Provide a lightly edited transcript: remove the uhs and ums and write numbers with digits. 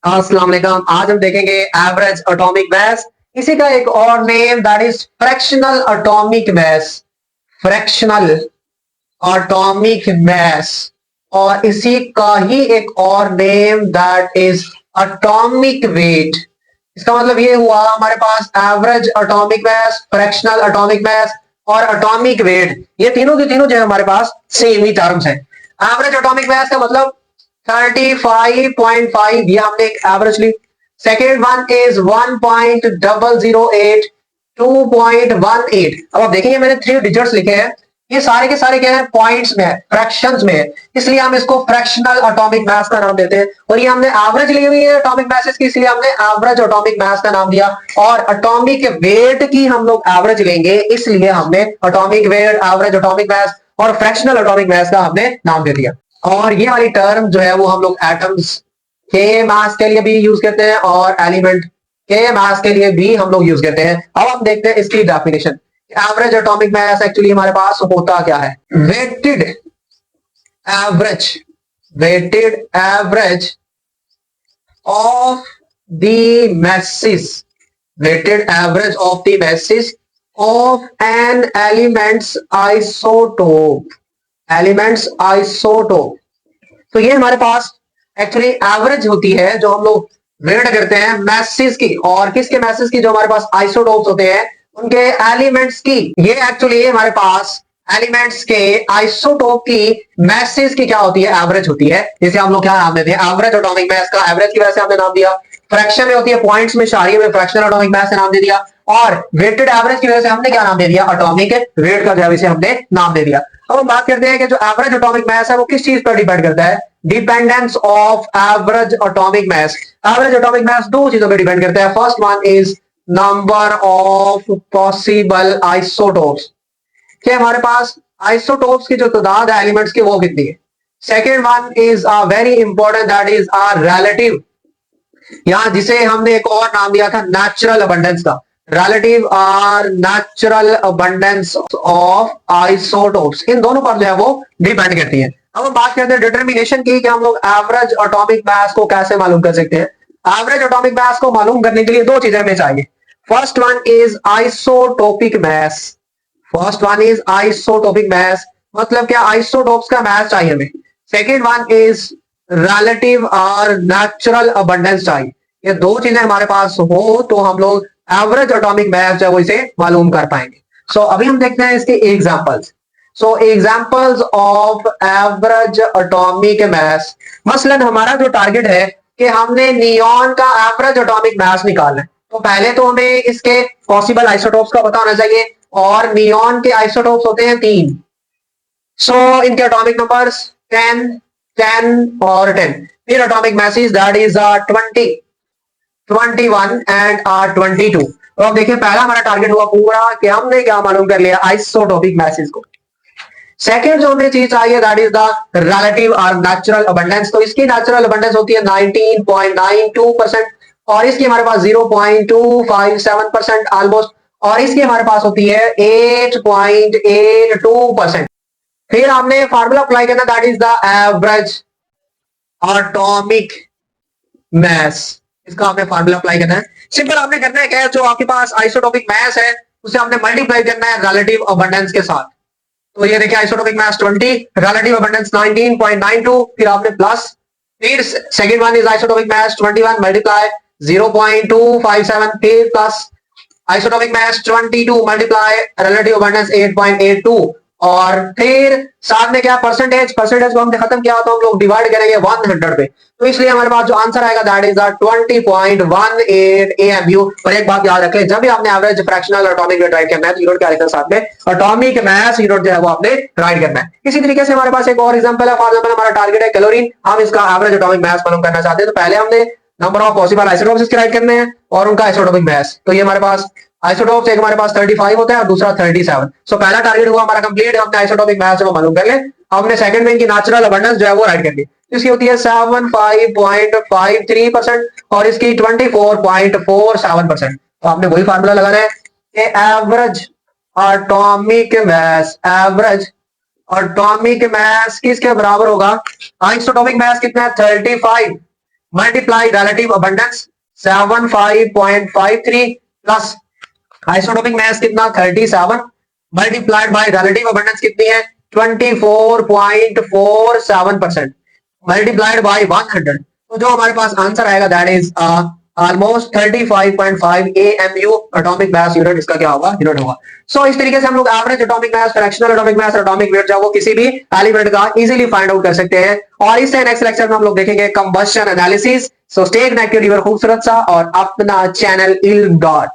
अस्सलाम वालेकुम। आज हम देखेंगे एवरेज एटॉमिक मास। इसी का एक और name that is fractional atomic mass. Fractional atomic mass. और इसी का ही एक और name that is atomic weight. इसका मतलब ये हुआ हमारे पास average atomic mass, fractional atomic mass और एटॉमिक वेट। ये तीनों के तीनों जो है हमारे पास सेम ही टर्म्स है। एवरेज एटॉमिक मास का मतलब 35.5, ये हमने एक एवरेज ली। Second one is 1.008, 2.18। अब आप देखेंगे मैंने 3 डिजिट्स लिखे हैं। ये सारे के सारे क्या है, पॉइंट्स में है, फ्रैक्शंस में है, इसलिए हम इसको फ्रैक्शनल एटॉमिक मास का नाम देते हैं। और ये हमने एवरेज ली हुई है एटॉमिक मासेस की, इसलिए हमने एवरेज एटॉमिक मास का नाम दिया। और एटॉमिक वेट की हम लोग एवरेज लेंगे, इसलिए हमने atomic weight, average atomic mass और फ्रैक्शनल एटॉमिक मास का हमने नाम दे दिया। और ये वाली टर्म जो है वो हम लोग एटम्स के मास के लिए भी यूज करते हैं और एलिमेंट के मास के लिए भी हम लोग यूज करते हैं। अब हम देखते हैं इसकी definition. Average atomic mass actually हमारे पास होता क्या है? Weighted average, weighted average of the masses, weighted average of the masses of an element's isotope, elements isotope। तो ये हमारे पास एक्चुअली एवरेज होती है जो हम लोग वेट करते हैं मैसेज की। और किसके मैसेज की? जो हमारे पास आइसोटोप्स होते हैं उनके एलिमेंट्स की। ये एक्चुअली हमारे पास एलिमेंट्स के आइसोटोप की मैसेज की क्या होती है? एवरेज होती है। जिसे हम लोग क्या नाम देते हैं? एवरेज एटॉमिक मास का एवरेज की वजह से हमने नाम दिया। फ्रैक्शन में होती है, पॉइंट्स में, शारिये में फ्रैक्शनल एटॉमिक मास से नाम दे दिया। और वेटेड एवरेज की वजह से हमने क्या नाम दे दिया? एटॉमिक वेट का जो है हमने नाम दे दिया। अब हम बात करते हैं कि जो एवरेज एटॉमिक मास है वो किस चीज पर डिपेंड करता है? Dependence of average atomic mass. Average atomic मास दो चीजों पर डिपेंड करता है। First one is number of possible isotopes, कि हमारे पास आइसोटोप्स की जो तादाद है एलिमेंट्स की वो कितनी है। Second one is a very important, that is a relative, यहां जिसे हमने एक और नाम दिया था नेचुरल अबंडेंस का। रिलेटिव और नेचुरल अबंडेंस ऑफ आइसोटोप्स, इन दोनों पर जो है वो डिपेंड करती है। अब हम बात करते हैं डिटर्मिनेशन की, कि हम लोग एवरेज एटॉमिक मास को कैसे मालूम कर सकते हैं। एवरेज एटॉमिक मास को मालूम करने के लिए दो चीजें हमें चाहिए। First one is isotopic mass. First one is isotopic mass, मतलब क्या? आइसोटोप्स का मास चाहिए हमें। सेकेंड वन इज रिलेटिव और नेचुरल अबंडेंस चाहिए। ये दो चीजें हमारे पास हो तो हम लोग एवरेज एटॉमिक मास जो है वो इसे मालूम कर पाएंगे। सो अभी हम देखते हैं इसके examples. So examples of average atomic मास। मसलन हमारा जो टारगेट है कि हमने नियॉन का एवरेज एटॉमिक मास निकालना है, तो पहले तो हमें इसके पॉसिबल आइसोटोप्स का पता होना चाहिए। और नियॉन के आइसोटोप्स होते हैं 3। सो इनके एटॉमिक नंबर्स 10, 10 और 10। फिर atomic message that is 20, 21 and 22। तो अब देखिए पहला हमारा टारगेट हुआ पूरा कि हमने क्या मालूम कर लिया? आइसोटोपिक मैसेज को। सेकेंड जो हमें चीज चाहिए दैट इज द रिलेटिव और नेचुरल अबंडेंस। तो इसकी नेचुरल अबंडेंस होती है 19.92%, और इसकी हमारे पास 0.257% ऑलमोस्ट, और इसकी हमारे पास होती है 8.82%। फिर हमने फार्मूला अप्लाई करना that is the average atomic मास। इसका हमने फार्मूला अप्लाई करना है। सिंपल आपने करना है क्या? जो आपके पास आइसोटोपिक मास है उसे हमने मल्टीप्लाई करना है रिलेटिव अबंडेंस के साथ। तो ये देखिए आइसोटोपिक मास 20, रिलेटिव अबंडेंस 19.92, फिर आपने प्लस, फिर second one is isotopic mass 21 multiply 0.257, फिर plus isotopic mass 22 multiply relative abundance 8.82, और फिर साथ में क्या? परसेंटेज। परसेंटेज को हमने खत्म किया तो हम लोग डिवाइड करेंगे 100 पे, तो इसलिए हमारे पास जो आंसर आएगा दैट इज 20.18 AMU। और एक बात याद रखें, जब भी आपने average fractional atomic weight right करना है तो यूनिट क्या लिखना है साथ में? एटॉमिक मास यूनिट जो है वो आपने राइट करना है। इसी तरीके से हमारे पास एक और एग्जांपल है। फॉर एग्जांपल हमारा टारगेट है कैलोरीन, हम इसका एवरेज एटॉमिक मास मालूम करना चाहते हैं। तो पहले हमने नंबर ऑफ पॉसिबल आइसोटोप्स इसके राइट करने हैं और उनका आइसोटोपिक मास। तो ये हमारे पास आइसोटोप्स एक हमारे पास 35 होता है और दूसरा 37। सो पहला टारगेट हुआ हमारा कंप्लीट, हमने आइसोटोपिक मास जो मालूम कर ले। हमने सेकंड में इनकी नेचुरल अबंडेंस जो है वो राइट कर ली। इसकी होती है 75.53% और इसकी 24.47%। तो आपने वही फार्मूला लगाना है कि एवरेज एटॉमिक मास, एवरेज एटॉमिक मास किसके बराबर होगा? आइसोटोपिक मास कितना है? 35 multiply relative abundance 75.53 plus isotopic mass कितना 37 मल्टीप्लाइड बाय रिलेटिव अबंडेंस कितनी है 24.47% मल्टीप्लाइड बाय 100, तो जो हमारे पास आंसर आएगा that is almost 35.5 AMU atomic mass unit इसका क्या होगा यूनिट होगा। सो इस तरीके से हम लोग average atomic mass, fractional atomic मास, एटॉमिक वेट जो वो किसी भी एलिमेंट का इजीली फाइंड आउट कर सकते हैं। और इससे नेक्स्ट लेक्चर में हम लोग देखेंगे combustion analysis. So stay connected your खूबसूरत सा और अपना चैनल इल डॉट।